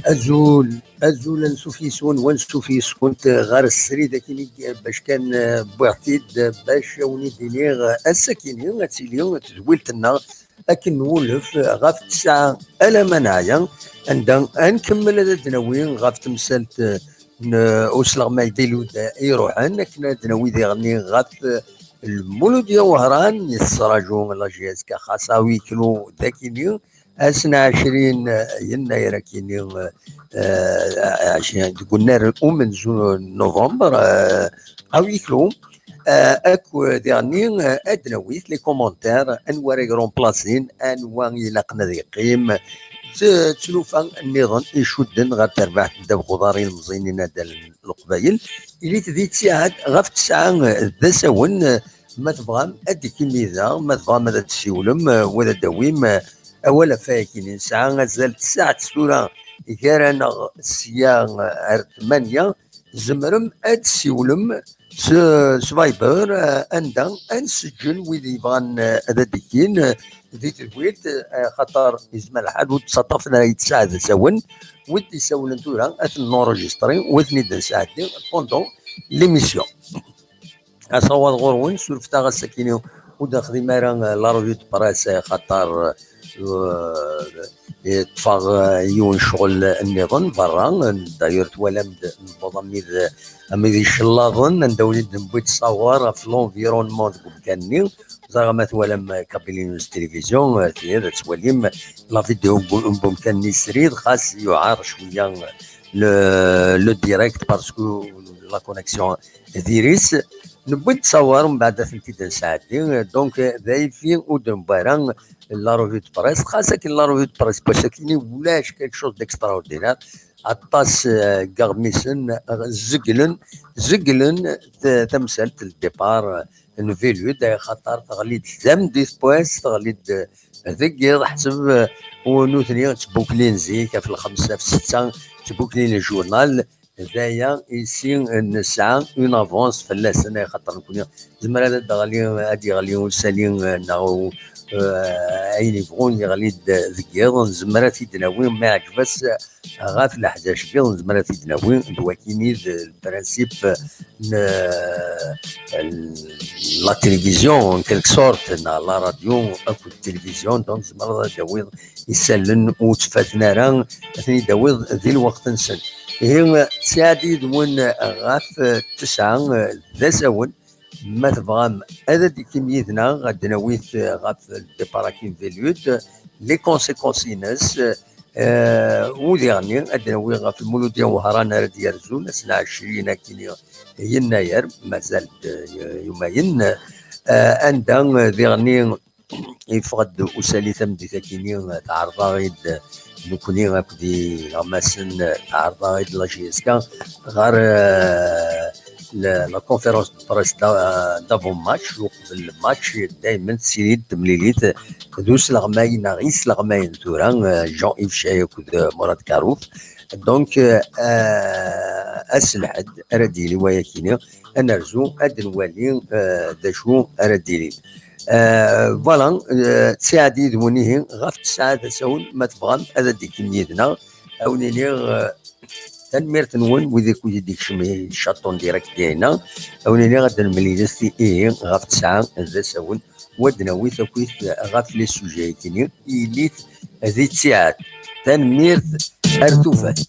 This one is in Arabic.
azul ansuf yis-wen wansuf yes-kent ɣer srid akini bac kan wwiɣ-t-id bac awen-id-iniɣ ass-akini ad tili tedwilt-nneɣ akken nwulef ɣef 9 alamma neɛya anda ad nkemmel ad nawi ɣef temsalt n usleɣmay Dayluda iruḥen akken ad nawi diɣenni ɣef المولودية وهران يسراجون لاجيسكا خاصاوي كيلو ذاكيني أسنا 20 يناير كيني 20 قلنا من نوفمبر أو يكلو اكو ديرني ادنويت لي كومونتير انوار يقرون بلاسين انوار يلاقنا ذي قيم تلوفا النظام يشدن غير تربح دا بخضارين المزينين هذا القبايل اللي تذي تساعد غف 9 ذا سون ما تبغى اديك الميزه ما تبغى ماذا تسيولم ولا دويم اولا فاكين ساعه زال 9 تسوره كان سيا 8 زمرم اد سيولم سفايبر اندا انسجن ويدي يبغان هذا ديكين ذي تلويت خاطر يزمى الحال وتصطفنا يتساعد سون ودي سون تورا نورجستري وثني ساعتين بوندون ليميسيون اصوات غورون سولفتا غساكينيو وداخل مارا لا روفيو دو براس خاطر تفاغ يون شغل النظام برا داير توالم نبض اميد يشلاضن ندولد نبويت تصور في لونفيرونمون كاني زعما توالم كابيلينوس تلفزيون هذا تواليم لا فيديو بمكان يسريد خاص يعار شويه لو ديريكت باسكو لا كونيكسيون ديريس نبغي نتصور من بعد 3 ساعتين دونك ذايفين ودن باران لا روفي دو بريس خاصة كي لا روفي دو بريس باش كيني ولاش كيك شوز ديكستراوردينير عطاس كارميسن زقلن تمثلت الديبار نفيلو خاطر تغليد ثم ديسبويس تغليد ذكر حسب ونوثني تبوكلين زيك في 5 في 6 تبوكلين الجورنال هذايا يسين نسعى اون افونس في اللسنه خاطر نكون زعما هذا غالي وسالين ناو عيني بغون يغلي ذكير زمرا تيدناوي ما عجبس غاف ل11 كيلو زمرا تيدناوي دواكيني البرانسيب لا تلفزيون كالك سورت لا راديو اكو التلفزيون دونك زمرا داوي يسلن وتفاتنا راه ثاني داوي ذي الوقت نسل هي سعدي دون غاف 9 ذا سون ما تبغى هذا دي كميتنا غادي نويت غاف الديباراكين فيليوت لي كونسيكونس ناس وديرني غادي نوي غاف المولوديه وهران راه ديال سنة 20 كيلو يناير مازال يومين عندها ديرني يفقد اسالي ثم دي تاكيني تعرضا غيد نكوني غاكدي غماسن تعرضا غيد لا جيسكا غير لا كونفيرونس دو بريس دافون ماتش وقت الماتش دائما تسيريد تمليليت دوس الغماين غيس الغماين تورا جون ايف شايك مراد كاروف دونك اسلحد ارديلي وياكيني انا رزو اد نوالي داشو ارديلي فوالا تساعدي دونيه غاف 9 ساون ما تبغى هذا ديك نيدنا او نيني تنميرت نون وذيك ويديك شمي شاطون ديريكت ديالنا او نيني غادا نمليزي ايه غاف 9 ذا ساون ودنا ويثاكويت غاف لي سوجي كيني إليت هذه تساعد تنميرت ارتوفات